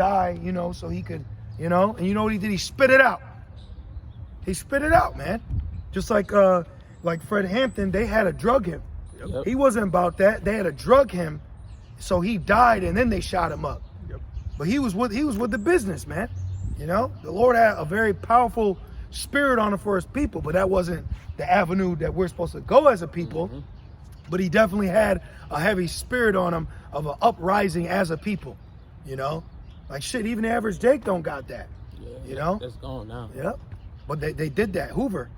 die, you know, so he could, you know, and you know what he did? He spit it out. He spit it out, man. Just like Fred Hampton, they had to drug him. Yep. He wasn't about that. They had to drug him, so he died, and then they shot him up. Yep. But he was with the business, man. You know, the Lord had a very powerful spirit on him for his people, but that wasn't the avenue that we're supposed to go as a people. Mm-hmm. But he definitely had a heavy spirit on him of an uprising as a people. You know, like shit, even the average Jake don't got that. Yeah, you know, that's gone now. Yep. But they did that. Hoover,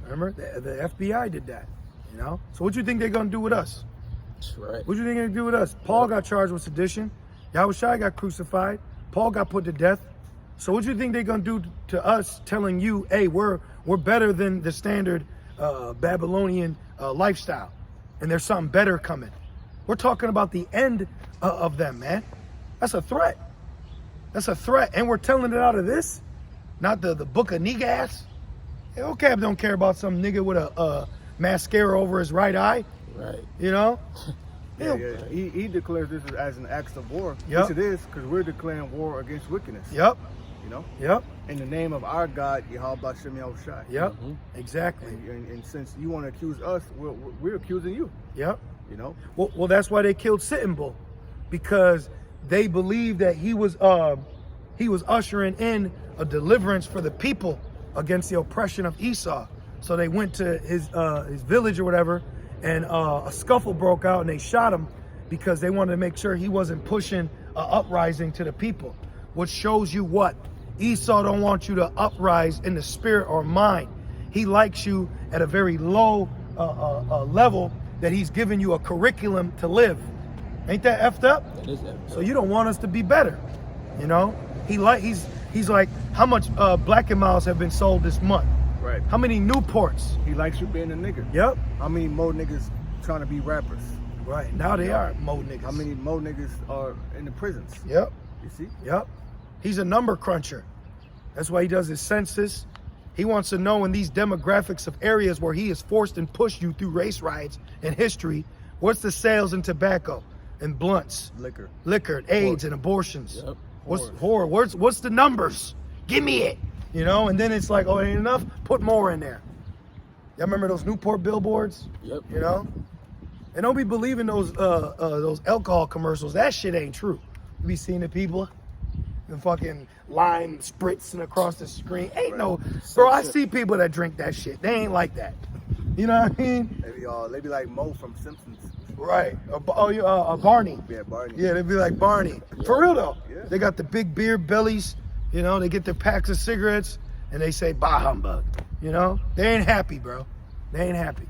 remember the FBI did that. You know. So what you think they're gonna do with us? That's right. What you think they're gonna do with us? Paul got charged with sedition. Yahushua got crucified. Paul got put to death. So what you think they're gonna do to us, telling you, hey, we're better than the standard Babylonian lifestyle, and there's something better coming? We're talking about the end of them, man. That's a threat. That's a threat, and we're telling it out of this, not the book of Negas. Hey, OCAB don't care about some nigga with a mascara over his right eye. Right. You know. Yeah. He declares this as an act of war, Yep. which it is, because we're declaring war against wickedness. Yep. You know? Yep. In the name of our God, Yahweh Shem Yahushai. Yep. Mm-hmm. Exactly. And since you want to accuse us, we're accusing you. Yep. You know? Well, that's why they killed Sitting Bull, because they believed that he was ushering in a deliverance for the people against the oppression of Esau. So they went to his village or whatever, and a scuffle broke out, and they shot him because they wanted to make sure he wasn't pushing an uprising to the people. Which shows you what? Esau don't want you to uprise in the spirit or mind. He likes you at a very low level, that he's giving you a curriculum to live. Ain't that effed up? That is effed So up. you don't want us to be better, you know? He's like, how much Black and Miles have been sold this month? Right. How many Newports? He likes you being a nigga. Yep. How many more niggas trying to be rappers? Right. Now they are mo niggas. How many more niggas are in the prisons? Yep. You see? Yep. He's a number cruncher. That's why he does his census. He wants to know in these demographics of areas where he has forced and pushed you through race riots and history, what's the sales in tobacco and blunts, Liquor. and AIDS and abortions? Yep. What's horror? What's the numbers? Give me it. You know, and then it's like, oh, it ain't enough? Put more in there. Y'all remember those Newport billboards? Yep. You know? And don't be believing those alcohol commercials. That shit ain't true. You be seeing the people, the fucking lime spritzing across the screen. Ain't no, bro, I see people that drink that shit. They ain't like that. You know what I mean? They be like Mo from Simpsons. Right. Barney. Yeah, Barney. Yeah, they be like Barney. For real though. Yeah. They got the big beer bellies, you know, they get their packs of cigarettes and they say, bah humbug. You know? They ain't happy, bro. They ain't happy.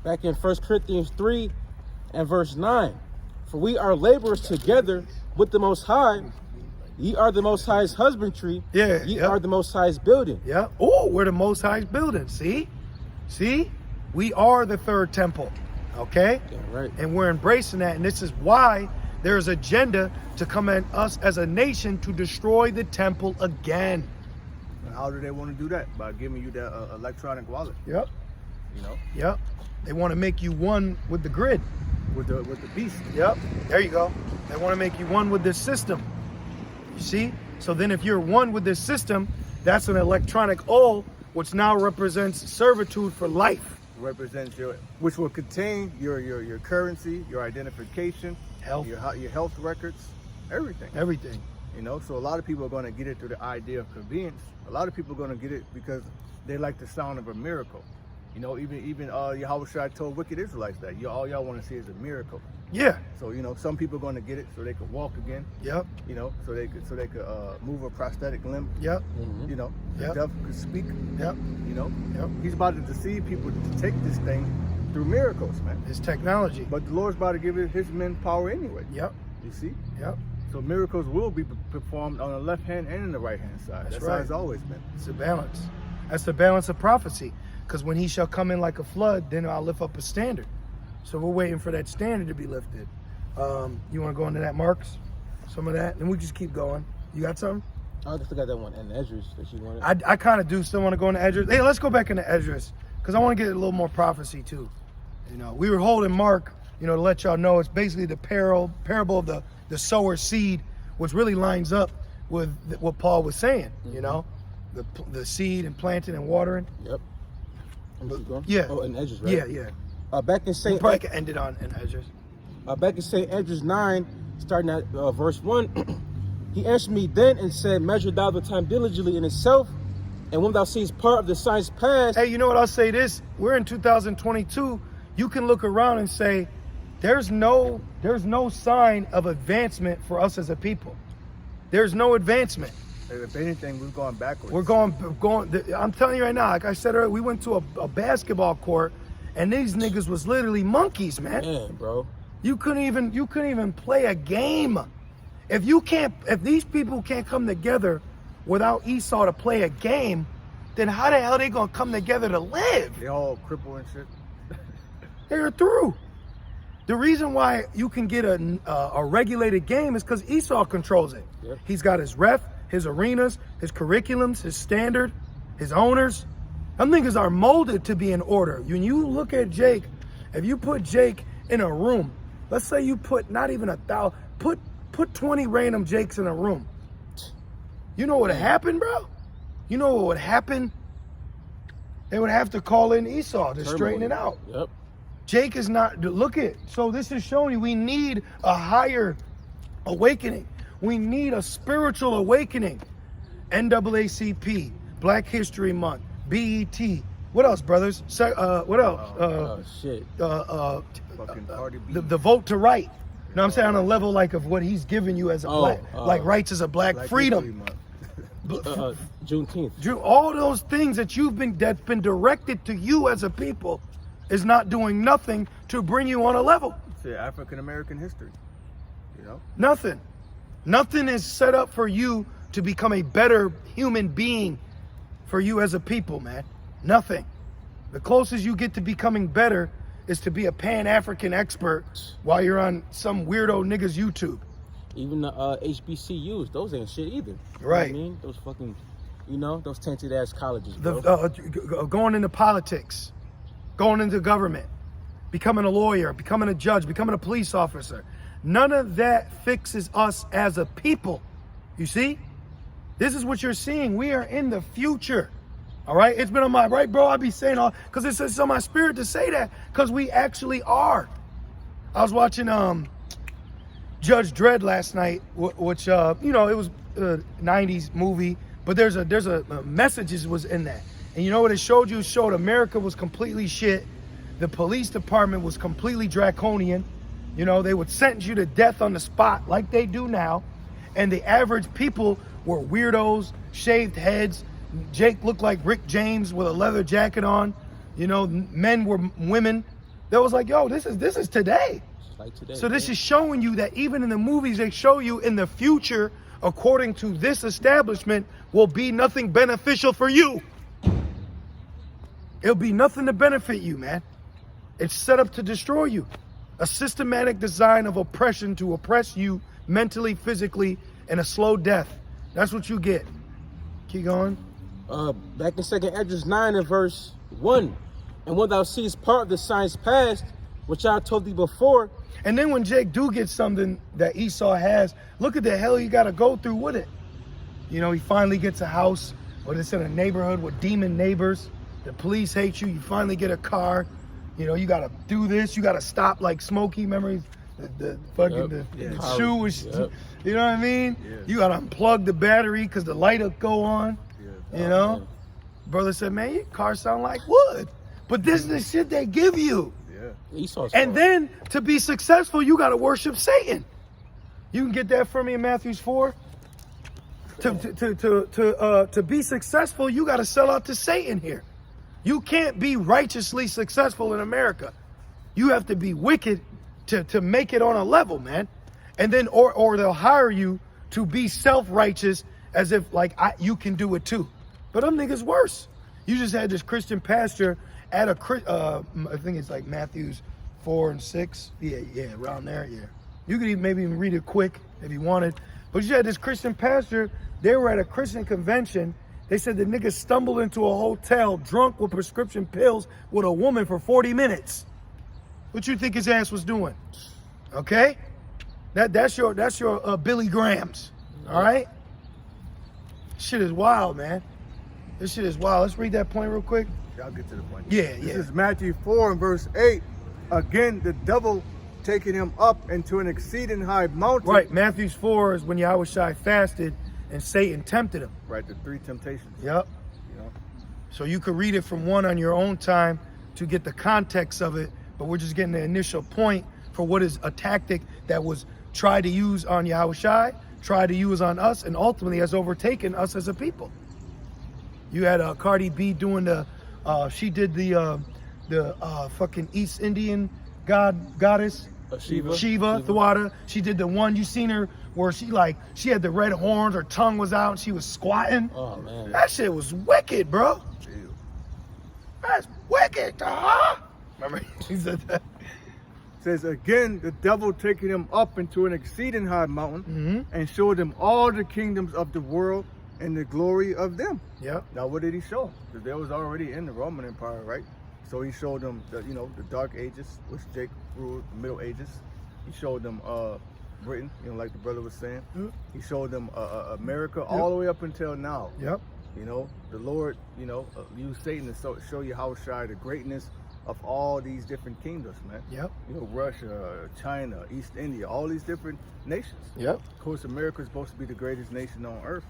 Back in 1 Corinthians 3 and verse 9. For we are laborers together with the Most High. Ye are the Most High's husbandry. Yeah. Ye Yep. are the Most High's building. Yeah. Oh, we're the Most High's building. See? We are the third temple. Okay? Yeah, right. And we're embracing that. And this is why there's agenda to come at us as a nation to destroy the temple again. And how do they want to do that? By giving you that electronic wallet. Yep. You know, Yep. They want to make you one with the grid. with the beast. Yep. There you go. They want to make you one with this system. You see? So then if you're one with this system, that's an electronic all, which now represents servitude for life. Represents which will contain your currency, your identification, Health. your health records, everything. Everything. You know, so a lot of people are going to get it through the idea of convenience. A lot of people are going to get it because they like the sound of a miracle. You know, even Yahushua told wicked Israelites that all y'all want to see is a miracle. Yeah. So you know, some people are going to get it so they could walk again. Yep. You know, so they could move a prosthetic limb. Yep. Mm-hmm. You know, the Yep. deaf could speak. Yep. You know, Yep. he's about to deceive people to take this thing through miracles, man. It's technology. But the Lord's about to give his men power anyway. Yep. You see? Yep. So miracles will be performed on the left hand and in the right hand side. That's That's how right. it's always been. It's a balance. That's the balance of prophecy. Because when he shall come in like a flood, then I'll lift up a standard. So we're waiting for that standard to be lifted. You want to go into that, Marks? Some of that? And we just keep going. You got something? I just got that one and Ezra's that you wanted. I kind of do still want to go into Esdras. Hey, let's go back into Esdras. Because I want to get a little more prophecy too. You know, we were holding Mark, you know, to let y'all know it's basically the parable of the sower seed, which really lines up with what Paul was saying, you know, the seed and planting and watering. Yep. Yeah. Oh, and Edges, right? Yeah, yeah. Back in St. Probably could end it on in Edges. Back in St. Andrews 9, starting at verse 1, he answered me then and said, measure thou the time diligently in itself, and when thou seest part of the signs past. Hey, you know what? I'll say this. We're in 2022. You can look around and say, there's no sign of advancement for us as a people. There's no advancement. If anything, we're going backwards. We're going. I'm telling you right now, like I said earlier, we went to a basketball court, and these niggas was literally monkeys, man. Man, bro. You couldn't even play a game. If these people can't come together without Esau to play a game, then how the hell they gonna come together to live? They all crippled and shit. They're through. The reason why you can get a regulated game is because Esau controls it. Yep. He's got his ref, his arenas, his curriculums, his standard, his owners. Them niggas are molded to be in order. When you look at Jake, if you put Jake in a room, let's say you put not even 1,000, put 20 random Jakes in a room. You know what would happen, bro? You know what would happen? They would have to call in Esau to straighten it out. Yep. Jake is not, look at, so this is showing you we need a higher awakening. We need a spiritual awakening. NAACP, Black History Month, BET. What else, brothers? What else? Shit. Fucking Cardi B. The vote to right. You know what I'm saying? On a level like of what he's giving you as a black, like rights as a black freedom. Juneteenth. All those things that's been directed to you as a people is not doing nothing to bring you on a level. It's African American history. You know? Nothing. Nothing is set up for you to become a better human being for you as a people, man. Nothing. The closest you get to becoming better is to be a Pan-African expert while you're on some weirdo nigga's YouTube. Even the HBCUs, those ain't shit either. Right. You know what I mean? Those fucking, those tainted ass colleges, bro. Going into politics, going into government, becoming a lawyer, becoming a judge, becoming a police officer. None of that fixes us as a people. You see? This is what you're seeing. We are in the future. All right? It's been on my, right, bro? I be saying all, because it's on my spirit to say that, because we actually are. I was watching Judge Dredd last night, which, it was a 90s movie, but there's a messages was in that. And you know what it showed you? It showed America was completely shit. The police department was completely draconian. You know, they would sentence you to death on the spot like they do now. And the average people were weirdos, shaved heads. Jake looked like Rick James with a leather jacket on. You know, men were women. That was like, yo, this is today. Like today. So this is showing you that even in the movies, they show you in the future, according to this establishment, will be nothing beneficial for you. It'll be nothing to benefit you, man. It's set up to destroy you. A systematic design of oppression to oppress you mentally, physically, and a slow death. That's what you get. Keep going. Back in 2 Esdras 9 and verse 1. And when thou seest part of the signs past, which I told thee before. And then when Jake do get something that Esau has, look at the hell you got to go through with it. You know, he finally gets a house, or it's in a neighborhood with demon neighbors. The police hate you. You finally get a car. You know, you got to do this. You got to stop like Smokey. Remember the shoe was, you know what I mean? Yeah. You got to unplug the battery because the light will go on. Yeah. You know? Man. Brother said, man, your car sound like wood. But this is the shit they give you. Yeah. And then to be successful, you got to worship Satan. You can get that from me in Matthew 4. To be successful, you got to sell out to Satan here. You can't be righteously successful in America. You have to be wicked to make it on a level, man. And then, or they'll hire you to be self-righteous as if like you can do it too. But them niggas worse. You just had this Christian pastor at I think it's like Matthews 4 and 6. Yeah, around there, yeah. You could maybe even read it quick if you wanted. But you had this Christian pastor, they were at a Christian convention. They said the nigga stumbled into a hotel drunk with prescription pills with a woman for 40 minutes. What you think his ass was doing? Okay? That's your Billy Grahams. All right. Shit is wild, man. This shit is wild. Let's read that point real quick. I'll get to the point. Yeah, This is Matthew 4 and verse 8. Again, the devil taking him up into an exceeding high mountain. Right. Matthew 4 is when Yahushua fasted and Satan tempted him. Right, the 3 temptations. Yep. You know, So you could read it from one on your own time to get the context of it, but we're just getting the initial point for what is a tactic that was tried to use on Yahushua, tried to use on us, and ultimately has overtaken us as a people. You had Cardi B doing she did the fucking East Indian goddess, Shiva. Thwada. She did the one, you seen her where she had the red horns, her tongue was out, and she was squatting. Oh man. That shit was wicked, bro. ew. That's wicked, dog. Remember he said that? Says again, the devil taking him up into an exceeding high mountain Mm-hmm. and showed him all the kingdoms of the world and the glory of them. Yep. Now, what did he show? Because they was already in the Roman Empire, right? So he showed them, the Dark Ages, which Jake ruled, the Middle Ages. He showed them Britain, like the brother was saying. Yep. He showed them America all the way up until now. Yep. The Lord, used Satan to show you how shy the greatness of all these different kingdoms, man. Yep. Russia, China, East India, all these different nations. Yep. Of course, America is supposed to be the greatest nation on earth.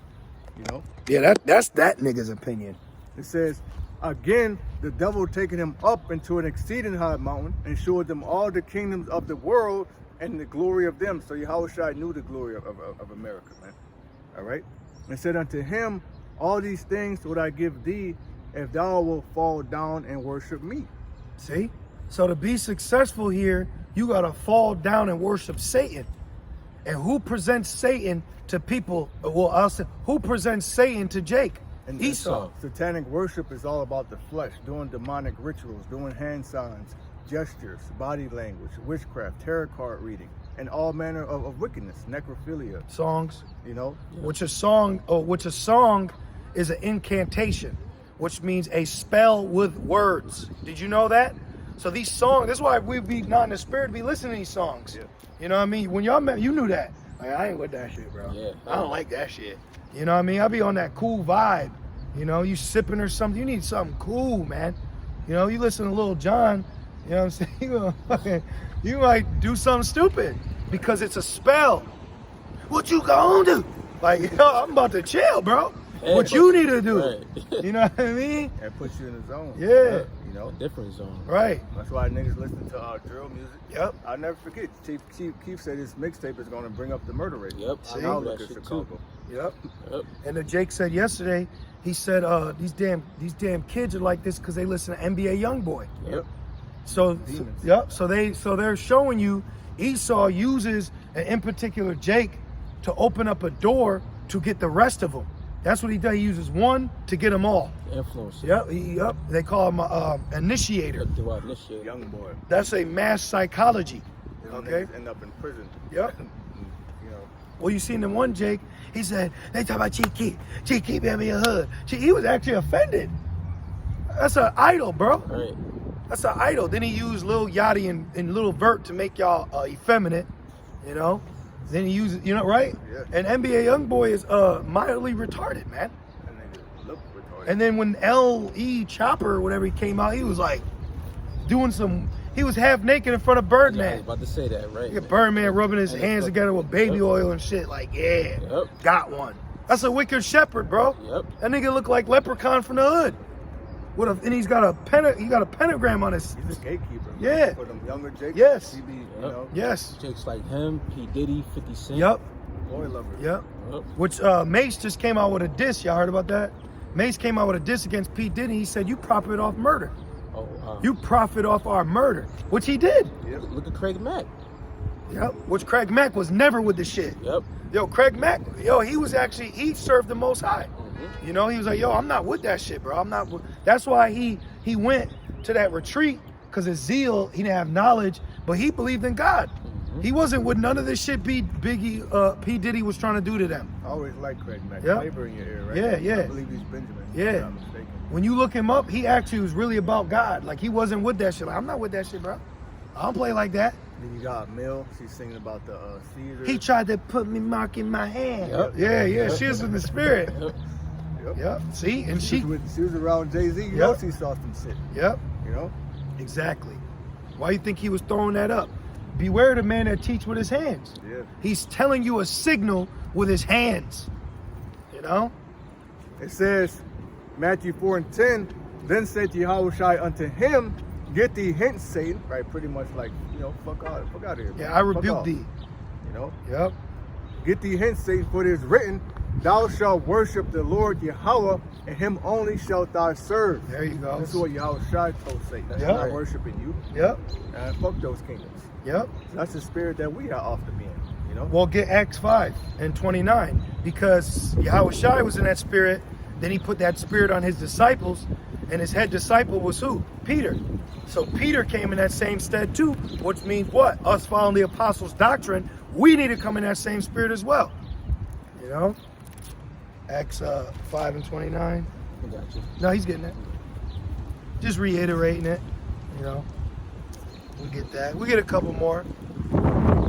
Yeah, that's that nigga's opinion. It says, again, the devil taking him up into an exceeding high mountain and showed them all the kingdoms of the world and the glory of them. So Yahushua knew the glory of America, man. All right? And said unto him, all these things would I give thee if thou wilt fall down and worship me. See? So to be successful here, you gotta fall down and worship Satan. And who presents Satan to people? Well, I'll say, who presents Satan to Jake? And Esau. Satanic worship is all about the flesh, doing demonic rituals, doing hand signs, gestures, body language, witchcraft, tarot card reading, and all manner of wickedness, necrophilia. Songs. Yeah. Which a song is an incantation, which means a spell with words. Did you know that? So these songs, that's why we be not in the spirit, be listening to these songs. Yeah. You know what I mean? When y'all met, you knew that. Like, I ain't with that shit, bro. Yeah. I don't like that shit. You know what I mean? I be on that cool vibe. You sipping or something. You need something cool, man. You listen to Lil Jon, you know what I'm saying? You might do something stupid because it's a spell. What you gonna do? Like, I'm about to chill, bro. Yeah, what you need to do. Right. You know what I mean? And put you in the zone. Yeah. A different zone. Right. That's why niggas listen to drill music. Yep. I'll never forget. Chief Keef said his mixtape is going to bring up the murder rate. Yep. I now look at Chicago. Yep. Yep. And then Jake said yesterday, he said these damn kids are like this because they listen to NBA YoungBoy. Yep. So they're showing you Esau uses, and in particular Jake, to open up a door to get the rest of them. That's what he does. He uses one to get them all. Influence. Yep. They call him initiator. Initiator. Young boy. That's a mass psychology. Them Okay. niggas end up in prison. Yep. Well, you seen the one, Jake. He said, they talk about Cheeky. Cheeky, baby, a hood. He was actually offended. That's an idol, bro. Right. That's an idol. Then he used Lil Yachty and Lil Vert to make y'all effeminate, Then he uses, right? Yeah. And NBA YoungBoy is mildly retarded, man. And they look retarded. And then when L.E. Chopper or whatever he came out, he was like he was half naked in front of Yeah, I was Birdman. about to say that, right? Yeah, Birdman rubbing his And hands together with baby oil and shit. Like, yeah, Yep. got one. That's a wicked shepherd, bro. Yep. That nigga look like Leprechaun from the hood. And he's got a pentagram on his. He's a gatekeeper. Yeah. For them younger Jakes. Yes. He be, Yes. Jakes like him, P. Diddy, 50 Cent. Yep. boy lover. Yep. Yep. Which Mace just came out with a diss. Y'all heard about that? Mace came out with a diss against P. Diddy. He said, "You profit off murder. Oh, wow. You profit off our murder," which he did. Yep. Look at Craig Mack. Yep. Which Craig Mack was never with the shit. Yep. Yo, Craig Mack, he served the Most High. He was like, yo, I'm not with that shit, bro. I'm not. That's why he went to that retreat, because his zeal, he didn't have knowledge, but he believed in God. He wasn't with none of this shit P. Diddy was trying to do to them. I always like Craig Mack. Yep. Flavor in your ear, right? Yeah, yeah. I believe he's Benjamin. Yeah. If I'm not mistaken. When you look him up, he actually was really about God. Like, he wasn't with that shit. Like, I'm not with that shit, bro. I don't play like that. Then you got Mill. She's singing about the Caesar. He tried to put me mark in my hand. Yep. Yeah. Yep. She was in the spirit. Yep. Yep. See, and she. She was around Jay-Z. You know she saw some shit. Yep. You know. Exactly. Why you think he was throwing that up? Beware the man that teach with his hands. Yeah. He's telling you a signal with his hands. You know? It says, Matthew 4:10, then said Yahushua unto him, get thee hence, Satan. Right, pretty much like, fuck out of here. Yeah, man. I Fuck rebuke off. thee. You know? Yep. Get thee hence, Satan, for it is written, thou shalt worship the Lord Yahweh, and him only shalt thou serve. There you go. This is what Yahushua told Satan. That's Yep. not worshiping you. Yep. And fuck those kingdoms. Yep. That's the spirit that we are off to be in. You know? Well, get Acts 5 and 29, because Yahushua was in that spirit. Then he put that spirit on his disciples, and his head disciple was who? Peter. So Peter came in that same stead too, which means what? Us following the apostles' doctrine, we need to come in that same spirit as well. You know? Acts 5 and 29. I got you. No, he's getting it. Just reiterating it. You know? We get that. We get a couple more.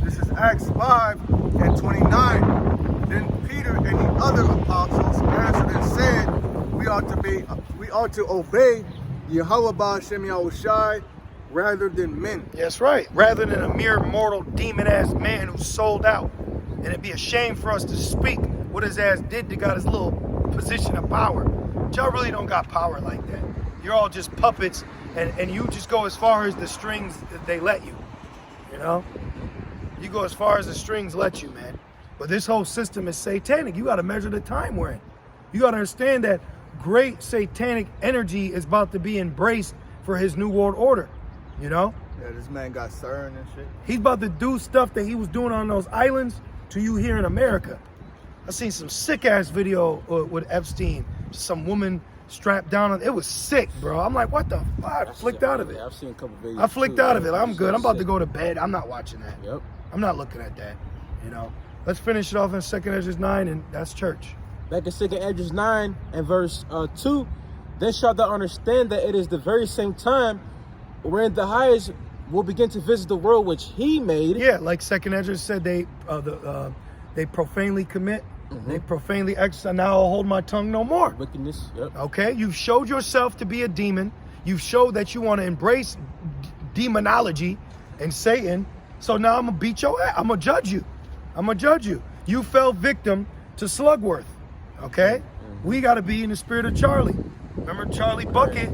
This is Acts 5 and 29. Then Peter and the other apostles answered and said, we ought to obey Yahweh Ba'ashem Yahushai rather than men. That's right. Rather than a mere mortal demon-ass man who's sold out. And it'd be a shame for us to speak what his ass did to got his little position of power. But y'all really don't got power like that. You're all just puppets, and you just go as far as the strings that they let you. You know? You go as far as the strings let you, man. But this whole system is satanic. You got to measure the time we're in. You got to understand that great satanic energy is about to be embraced for his new world order. You know? Yeah, this man got CERN and shit. He's about to do stuff that he was doing on those islands to you here in America. I seen some sick ass video with Epstein. Some woman strapped down. It was sick, bro. I'm like, what the fuck? I flicked out of it. Yeah, I've seen a couple videos. I flicked out of it. I'm good. I'm about to go to bed. I'm not watching that. Yep. I'm not looking at that. You know. Let's finish it off in 2nd Ezra 9, and that's church. Back in 2nd Ezra 9 and verse 2, then shalt thou understand that it is the very same time wherein the highest will begin to visit the world which he made. Yeah, like 2nd Ezra said, they profanely commit, they profanely exercise. Now I'll hold my tongue no more. Wickedness. Yep. Okay, you've showed yourself to be a demon. You've showed that you want to embrace demonology and Satan. So now I'm gonna beat your ass. I'm gonna judge you. I'm gonna judge you. You fell victim to Slugworth. Okay, we got to be in the spirit of Charlie. Remember Charlie Bucket?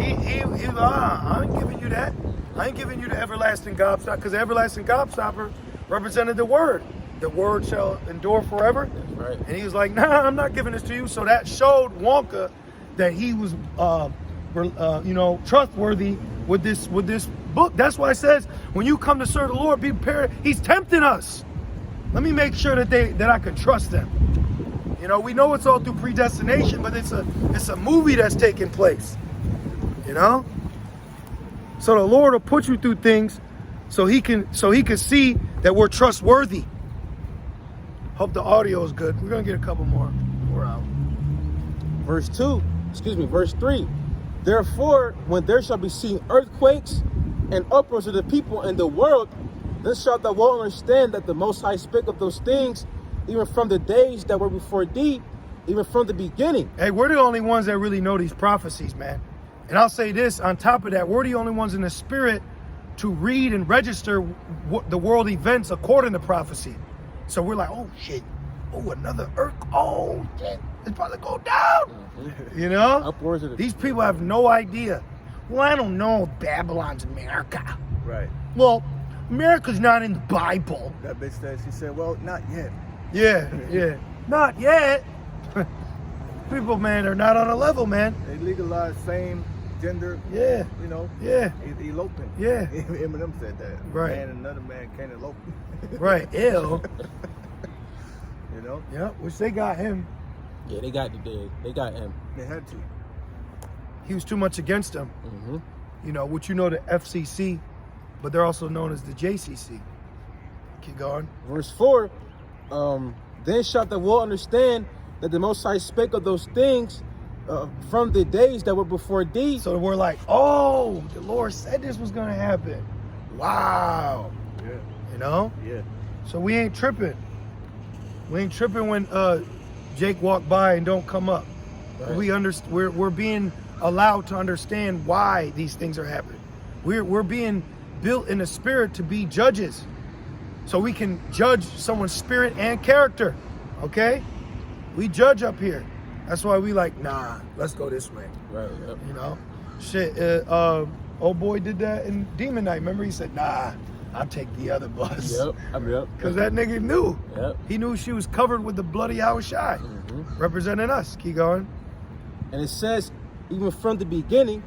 He was I ain't giving you that. I ain't giving you the everlasting gobstopper, because the everlasting gobstopper represented the word. The word shall endure forever. That's right. And he was like, nah, I'm not giving this to you. So that showed Wonka that he was, trustworthy with this book. That's why it says, when you come to serve the Lord, be prepared. He's tempting us. Let me make sure that I can trust them. You know, we know it's all through predestination, but it's a movie that's taking place. You know? So the Lord will put you through things so he can see that we're trustworthy. Hope the audio is good. We're gonna get a couple more. We're out. Verse 3. Therefore, when there shall be seen earthquakes and uproars of the people and the world, then shalt thou well understand that the Most High spake of those things, even from the days that were before thee, even from the beginning. Hey, we're the only ones that really know these prophecies, man. And I'll say this, on top of that, we're the only ones in the spirit to read and register the world events according to prophecy. So we're like, oh shit, oh another earth, oh shit, it's about to go down. You know? Upwards of the These people have no idea. Well, I don't know, Babylon's America. Right. Well, America's not in the Bible. That bitch said, she said, well, not yet. Yeah. Not yet. People, man, are not on a level, man. They legalized same gender, Yeah. you know, Yeah. eloping. Yeah. Eminem said that. Right. Man and another man can't elope. Right. Ew. You know? Yeah, which they got him. Yeah, they got him. They had to. He was too much against them. You know, which you know the FCC, but they're also known as the JCC. Keep going. Verse 4, then shalt thou well understand that the Most High spake of those things from the days that were before thee. So we're like, oh, the Lord said this was going to happen. wow. Yeah. You know? Yeah. So we ain't tripping. We ain't tripping when Jake walk by and don't come up. Right. We're being allowed to understand why these things are happening. We're being built in the spirit to be judges. So we can judge someone's spirit and character. Okay? We judge up here. That's why we like, nah, let's go this way. Right. Yep. You know? Shit, old boy did that in Demon Night. Remember he said, nah, I'll take the other bus. Yep. Yep. Because that nigga knew. Yep. He knew she was covered with the bloody Hawashai, representing us. Keep going. And it says, even from the beginning,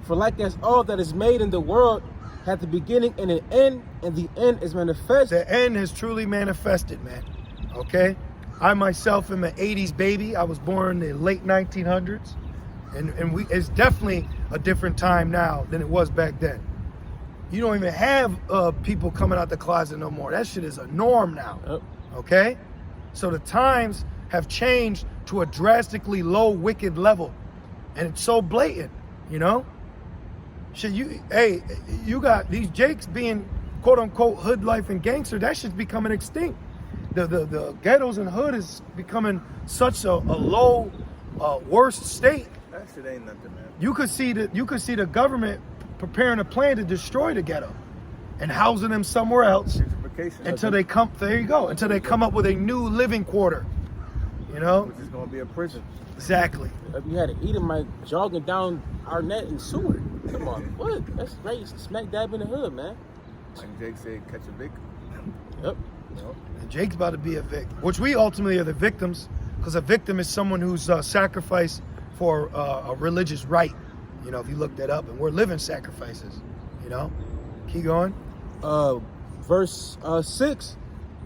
for like as all that is made in the world had the beginning and an end, and the end is manifest. The end has truly manifested, man. Okay? I myself am an 80s baby. I was born in the late 1900s. And it's definitely a different time now than it was back then. You don't even have people coming out the closet no more. That shit is a norm now. Yep. Okay? So the times have changed to a drastically low, wicked level. And it's so blatant, you know? Shit, you got these Jakes being quote unquote hood life and gangster. That shit's becoming extinct. The ghettos and hood is becoming such a low, worst state. That shit ain't nothing, man. You could see the government preparing a plan to destroy the ghetto and housing them somewhere else Gentrification. until they come. There you go. Until they come up with a new living quarter. You know? Which is gonna be a prison. Exactly. You had an Edomite jogging down our net in Seward. Come on, what? That's right, smack dab in the hood, man. Like Jake said, catch a Vic. Yep. And Jake's about to be a victim, which we ultimately are the victims, because a victim is someone who's sacrificed for a religious right. You know, if you look that up, and we're living sacrifices. You know, keep going. Verse 6.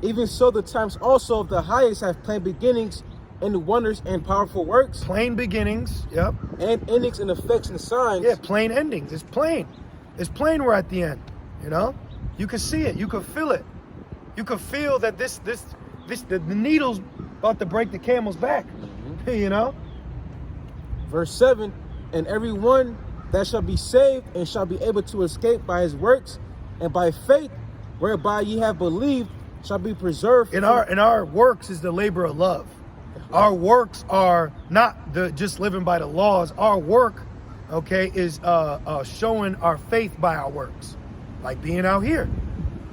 Even so, the times also of the highest have plain beginnings in wonders and powerful works, Plain beginnings. Yep. and endings and effects and signs. Yeah, plain endings. It's plain. It's plain. We're at the end. You know, you can see it. You can feel it. You can feel that the needle's about to break the camel's back. You know. Verse 7. And every one that shall be saved and shall be able to escape by his works and by faith, whereby ye have believed, shall be preserved. In our works is the labor of love. Our works are not just living by the laws. Our work, okay, is showing our faith by our works, like being out here,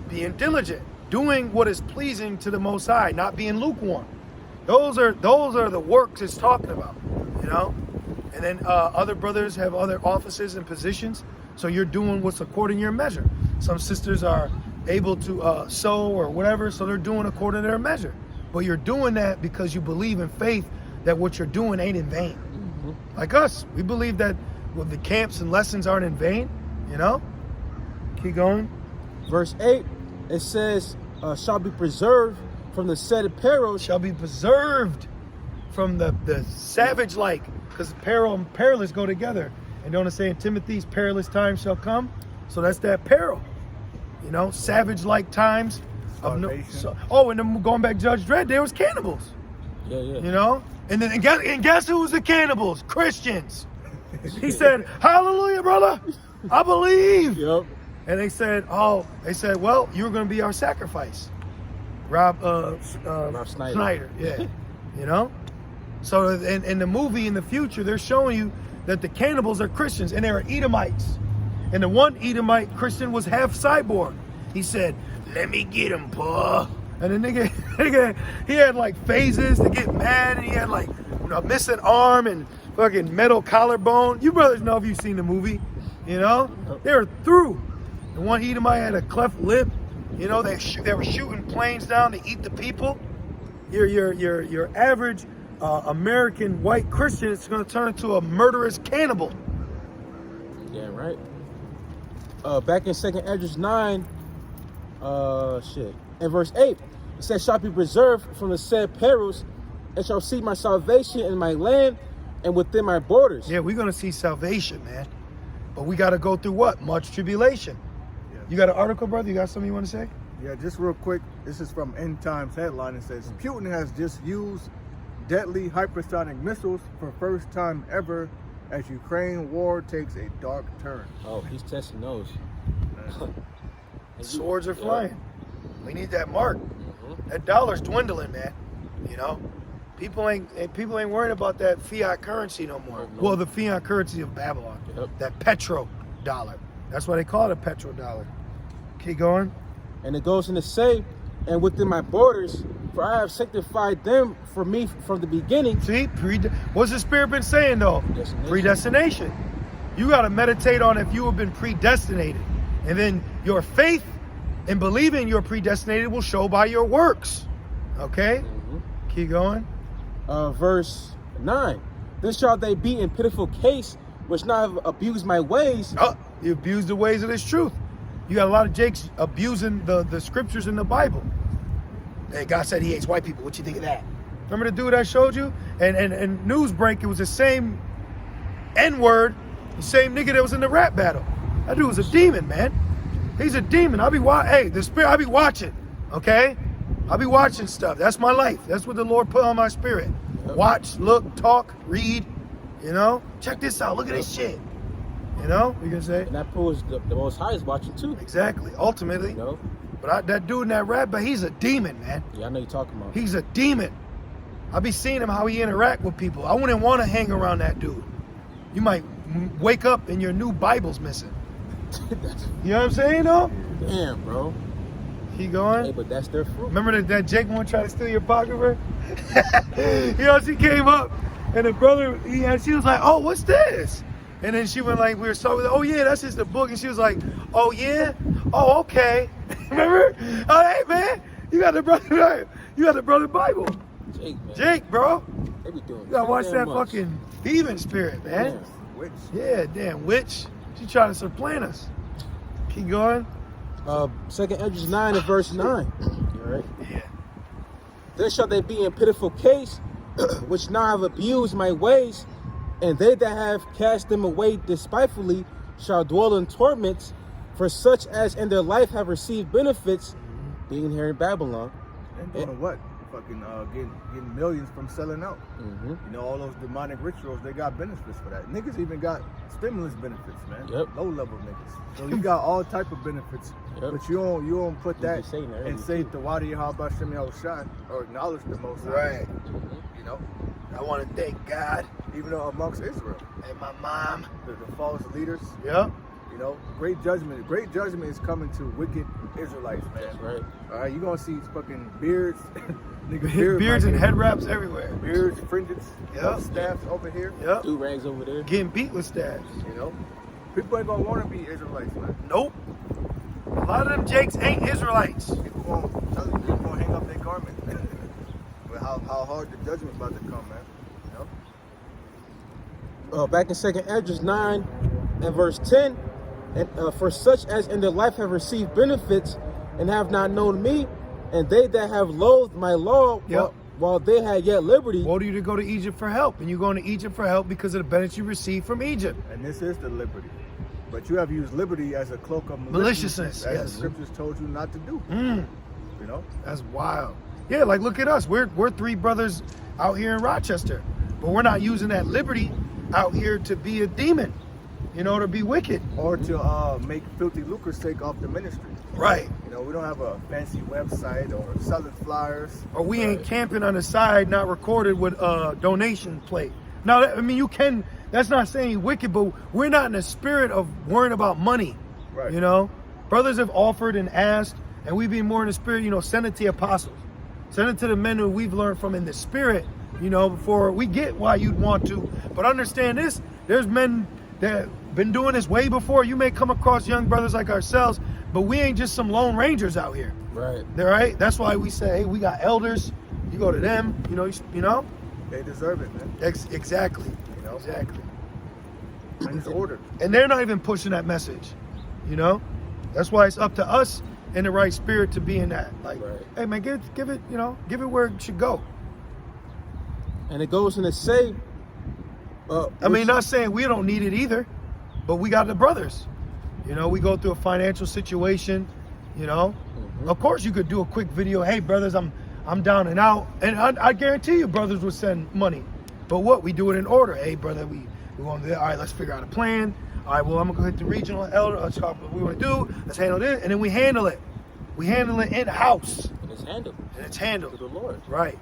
being diligent, doing what is pleasing to the Most High, not being lukewarm. Those are the works it's talking about, you know. And then other brothers have other offices and positions, so you're doing what's according to your measure. Some sisters are able to sow or whatever, so they're doing according to their measure. But you're doing that because you believe in faith that what you're doing ain't in vain. Like us, we believe that the camps and lessons aren't in vain, you know? Keep going. Verse 8, it says, shall be preserved from the said perils. Shall be preserved from the savage-like, because peril and perilous go together. And don't it say in Timothy's perilous times shall come? So that's that peril. You know, savage-like times. And then going back to Judge Dredd, there was cannibals. Yeah. You know? And then and guess who was the cannibals? Christians. He said, hallelujah, brother. I believe. Yep. And they said, well, you're going to be our sacrifice. Rob Snyder. Yeah. You know? So in the movie, in the future, they're showing you that the cannibals are Christians and they are Edomites. And the one Edomite Christian was half cyborg. He said, let me get him, boy. And the nigga, he had like phases to get mad, and he had like a missing arm and fucking metal collarbone. You brothers know if you've seen the movie, you know? They were through. The one Edomite had a cleft lip. You know, they were shooting planes down to eat the people. Your average American white Christian is going to turn into a murderous cannibal. Yeah, right. Back in 2nd Esdras 9, in verse 8, it says, shall be preserved from the said perils, and shall see my salvation in my land and within my borders. Yeah, we're going to see salvation, man. But we got to go through what? Much tribulation. Yeah. You got an article, brother? You got something you want to say? Yeah, just real quick. This is from End Times headline. It says, Putin has just used deadly hypersonic missiles for first time ever as Ukraine war takes a dark turn. Oh, he's testing those. Swords are flying. We need that mark. That dollar's dwindling, man. You know, people ain't worried about that fiat currency no more. Well, the fiat currency of Babylon, that petro dollar. That's why they call it a petro dollar. Keep going. And it goes in to say, and within my borders, for I have sanctified them for me from the beginning. See, what's the Spirit been saying though? Predestination. You got to meditate on if you have been predestinated, and then your faith and believing you're predestinated will show by your works. Okay? Keep going. Verse 9. Then shall they be in pitiful case, which not have abused my ways. You abuse the ways of this truth. You got a lot of Jakes abusing the scriptures in the Bible. Hey, God said he hates white people. What you think of that? Remember the dude I showed you? And Newsbreak, it was the same N-word, the same nigga that was in the rap battle. That dude was a demon, man. He's a demon. I be watching, okay? I be watching stuff. That's my life. That's what the Lord put on my spirit. Watch, look, talk, read, you know? Check this out. Look at this shit. You know? You can say? And that proves the Most High is watching too. Exactly. Ultimately. You know? But that dude in that rap, but he's a demon, man. Yeah, I know you're talking about. He's a demon. I be seeing him how he interact with people. I wouldn't want to hang around that dude. You might wake up and your new Bible's missing. You know what I'm saying, though? Damn, bro. Keep going. Hey, but that's their fruit. Remember that Jake one tried to steal your pocketbook? You know, she came up and the brother, she was like, oh, what's this? And then she went like, we were so, oh yeah, that's just the book. And she was like, oh yeah? Oh, okay. Remember? Oh, hey man, you got the brother Bible. Jake, man. Jake, bro. They be doing You gotta watch that much. fucking thieving spirit, man. Yeah. Witch. Yeah, damn witch. She trying to supplant us. Keep going. 2nd Ezra 9 and verse 9. All right. Yeah. Then shall they be in pitiful case, which now have abused my ways, and they that have cast them away despitefully shall dwell in torments, for such as in their life have received benefits, being here in Babylon. And doing what? Fucking getting millions from selling out. You know, all those demonic rituals, they got benefits for that. Niggas even got stimulus benefits, man. Low level niggas. So you got all type of benefits, but you don't put that and say the Wadi Yahweh Shem Yahushua or acknowledge the Most High. Right. You know, I want to thank God even though amongst Israel and my mom. the false leaders. Yep. You know, great judgment is coming to wicked Israelites, man. That's right. All right, you gonna see fucking beards, Beards and head wraps everywhere. beards, fringes, Yep. staffs over here. Yep. Do rags over there. Getting beat with staffs. You know, people ain't gonna want to be Israelites, man. Nope. A lot of them Jakes ain't Israelites. People gonna hang up their garment. With how hard the judgment about to come, man. You know? Back in 2nd Ezra 9 and verse 10, and for such as in their life have received benefits and have not known me, and they that have loathed my law while they had yet liberty. Order you to go to Egypt for help, and you're going to Egypt for help because of the benefits you received from Egypt. And this is the liberty. But you have used liberty as a cloak of Maliciousness, as yes. the scriptures told you not to do. Mm. You know? That's wild. Yeah, like look at us. We're three brothers out here in Rochester, but we're not using that liberty out here to be a demon, you know, to be wicked. Or to make filthy lucre's sake off the ministry. Right. You know, we don't have a fancy website or selling flyers. Or we ain't camping on the side, not recorded with a donation plate. Now, I mean, you can, that's not saying you're wicked, but we're not in the spirit of worrying about money. Right. You know, brothers have offered and asked, and we be more in the spirit, you know, send it to the apostles. Send it to the men who we've learned from in the spirit, you know, before we get why you'd want to. But understand this, there's men that been doing this way before. You may come across young brothers like ourselves, but we ain't just some lone rangers out here. Right. They're right. That's why we say, hey, we got elders. You go to them. You know. They deserve it, man. Exactly. You know? Exactly. And it's ordered. And they're not even pushing that message. You know. That's why it's up to us in the right spirit to be in that. Like, hey man, give it. You know, give it where it should go. And it goes in to say. I mean, not saying we don't need it either, but we got the brothers. You know, we go through a financial situation, you know. Of course you could do a quick video, hey brothers, I'm down and out. And I guarantee you brothers would send money. But what? We do it in order. Hey brother, we want to, all right, let's figure out a plan. All right, well, I'm gonna go hit the regional elder. Let's talk what we want to do. Let's handle this, and then we handle it. We handle it in house, And it's handled and it's to handled. the Lord. Right.